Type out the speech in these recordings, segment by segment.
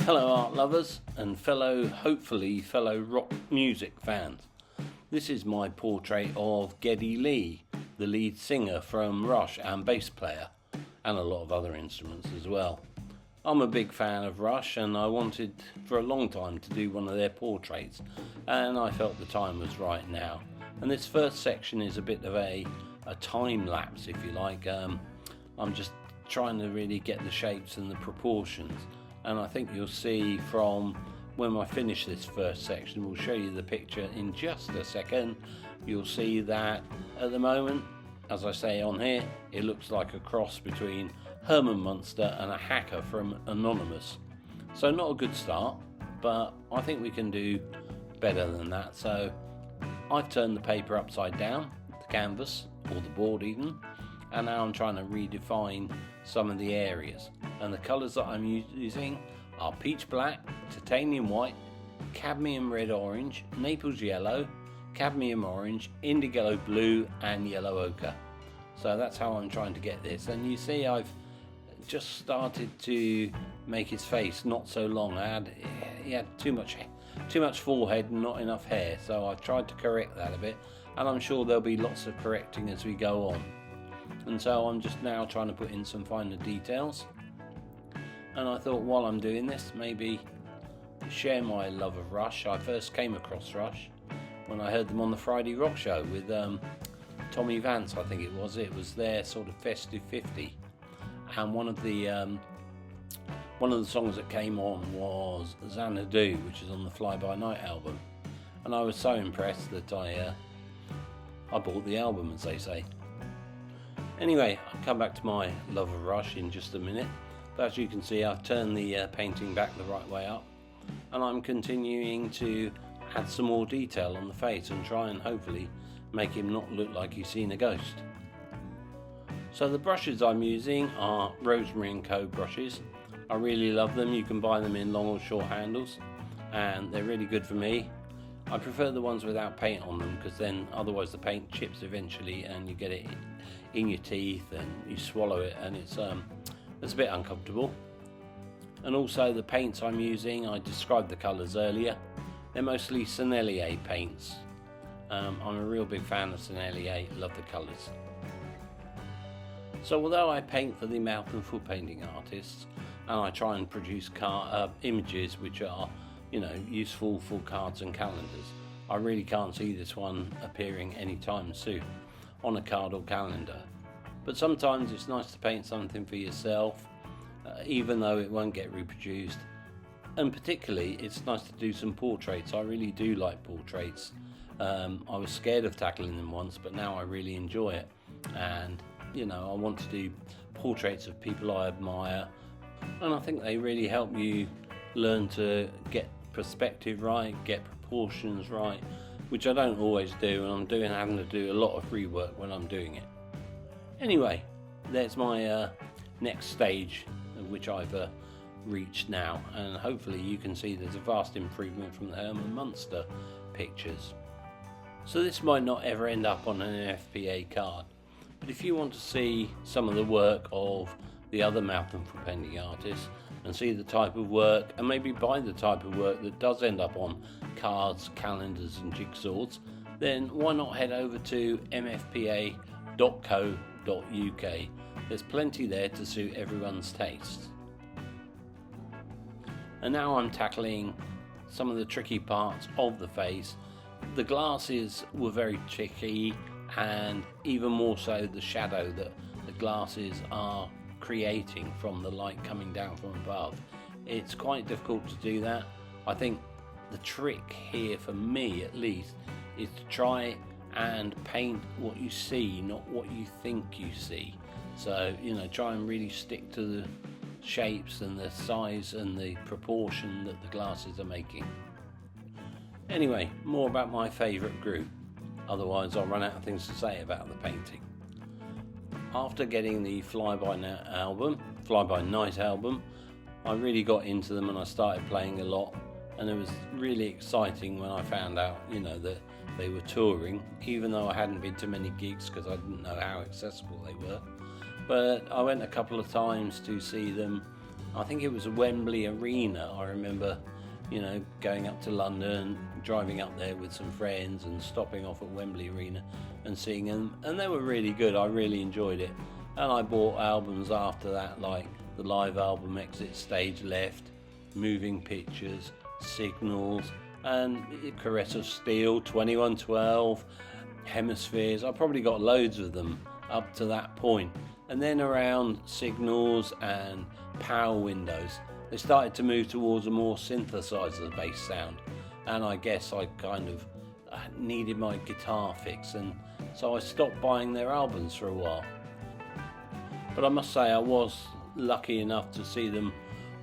Hello art lovers and hopefully fellow rock music fans. This is my portrait of Geddy Lee, the lead singer from Rush and bass player, and a lot of other instruments as well. I'm a big fan of Rush and I wanted for a long time to do one of their portraits, and I felt the time was right now. And this first section is a bit of a time lapse, if you like. I'm just trying to really get the shapes and the proportions, and I think you'll see from when I finish this first section, we'll show you the picture in just a second. You'll see that at the moment, as I say on here, it looks like a cross between Herman Munster and a hacker from Anonymous. So not a good start, but I think we can do better than that. So I've turned the paper upside down, the canvas or the board even, and now I'm trying to redefine some of the areas. And the colours that I'm using are peach black, titanium white, cadmium red orange, Naples yellow, cadmium orange, indigo blue and yellow ochre. So that's how I'm trying to get this. And you see I've just started to make his face not so long. He had too much forehead and not enough hair, so I've tried to correct that a bit, and I'm sure there'll be lots of correcting as we go on. And so I'm just now trying to put in some finer details, and I thought while I'm doing this, maybe share my love of Rush. I first came across Rush when I heard them on the Friday Rock Show with Tommy Vance, I think it was their sort of festive 50, and one of the songs that came on was Xanadu, which is on the Fly By Night album, and I was so impressed that I bought the album, as they say. Anyway, I'll come back to my love of Rush in just a minute, but as you can see I've turned the painting back the right way up, and I'm continuing to add some more detail on the face and try and hopefully make him not look like he's seen a ghost. So the brushes I'm using are Rosemary & Co brushes. I really love them. You can buy them in long or short handles, and they're really good for me. I prefer the ones without paint on them, because then otherwise the paint chips eventually and you get it in your teeth and you swallow it, and it's a bit uncomfortable. And also the paints I'm using, I described the colours earlier. They're mostly Sennelier paints. I'm a real big fan of Sennelier, love the colours. So although I paint for the mouth and foot painting artists, and I try and produce images which are, useful for cards and calendars, I really can't see this one appearing anytime soon on a card or calendar. But sometimes it's nice to paint something for yourself, even though it won't get reproduced. And particularly it's nice to do some portraits. I really do like portraits. I was scared of tackling them once, but now I really enjoy it. And I want to do portraits of people I admire, and I think they really help you learn to get perspective right, get proportions right, which I don't always do, and I'm having to do a lot of rework when I'm doing it. Anyway, there's my next stage, which I've reached now, and hopefully you can see there's a vast improvement from the Herman Munster pictures. So this might not ever end up on an MFPA card, but if you want to see some of the work of the other mouth and foot painting artists and see the type of work, and maybe buy the type of work that does end up on cards, calendars and jigsaws, then why not head over to mfpa.co.uk. There's plenty there to suit everyone's tastes. And now I'm tackling some of the tricky parts of the face. The glasses were very tricky, and even more so the shadow that the glasses are creating from the light coming down from above. It's quite difficult to do that. I think the trick here, for me at least, is to try and paint what you see, not what you think you see. So, try and really stick to the shapes and the size and the proportion that the glasses are making. Anyway, more about my favourite group. Otherwise I'll run out of things to say about the painting. After getting the Fly By Night album, I really got into them and I started playing a lot, and it was really exciting when I found out, that they were touring, even though I hadn't been to many gigs because I didn't know how accessible they were. But I went a couple of times to see them I think it was a Wembley Arena. I remember, you know, going up to London, driving up there with some friends and stopping off at Wembley Arena and seeing them, and they were really good. I really enjoyed it. And I bought albums after that, like the live album Exit Stage Left, Moving Pictures, Signals, and Caress of Steel, 2112, Hemispheres. I probably got loads of them up to that point. And then around Signals and Power Windows, they started to move towards a more synthesizer-based sound. And I guess I kind of needed my guitar fix, and so I stopped buying their albums for a while. But I must say I was lucky enough to see them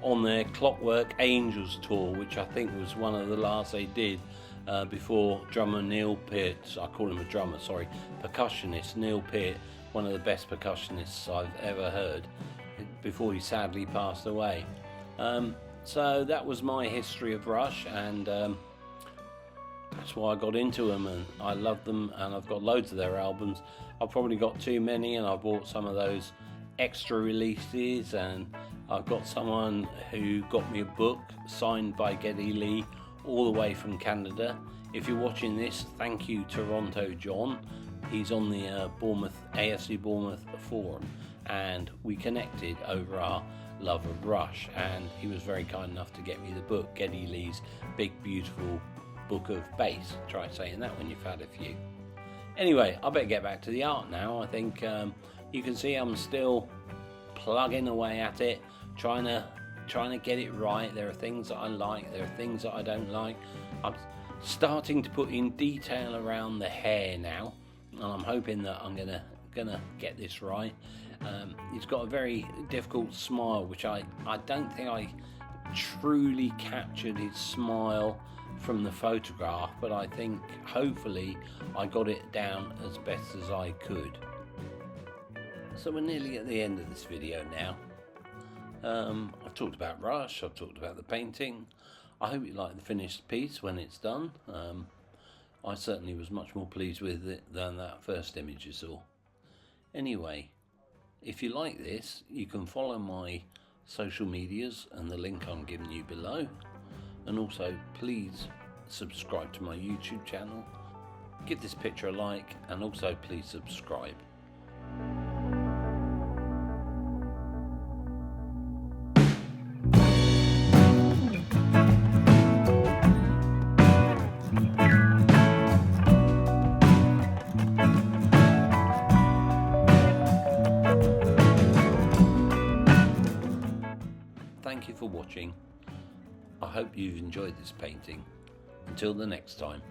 on their Clockwork Angels tour, which I think was one of the last they did before drummer Neil Peart, I call him a drummer, sorry, percussionist Neil Peart, one of the best percussionists I've ever heard, before he sadly passed away. So that was my history of Rush, and that's why I got into them, and I love them, and I've got loads of their albums. I've probably got too many, and I bought some of those extra releases, and I've got someone who got me a book signed by Geddy Lee all the way from Canada. If you're watching this, thank you, Toronto John. He's on the AFC Bournemouth forum, and we connected over our love of Rush, and he was very kind enough to get me the book, Geddy Lee's Big Beautiful Book of Bass. Try saying that when you've had a few. Anyway, I better get back to the art now. I think you can see I'm still plugging away at it, trying to get it right. There are things that I like, there are things that I don't like. I'm starting to put in detail around the hair now, and I'm hoping that I'm gonna get this right. He's got a very difficult smile, which I don't think I truly captured his smile from the photograph, but I think hopefully I got it down as best as I could. So we're nearly at the end of this video now. I've talked about Rush, I've talked about the painting. I hope you like the finished piece when it's done. I certainly was much more pleased with it than that first image you saw. Anyway, if you like this, you can follow my social medias and the link I'm giving you below. And also, please subscribe to my YouTube channel. Give this picture a like, and also please subscribe. Thank you for watching. I hope you've enjoyed this painting. Until the next time.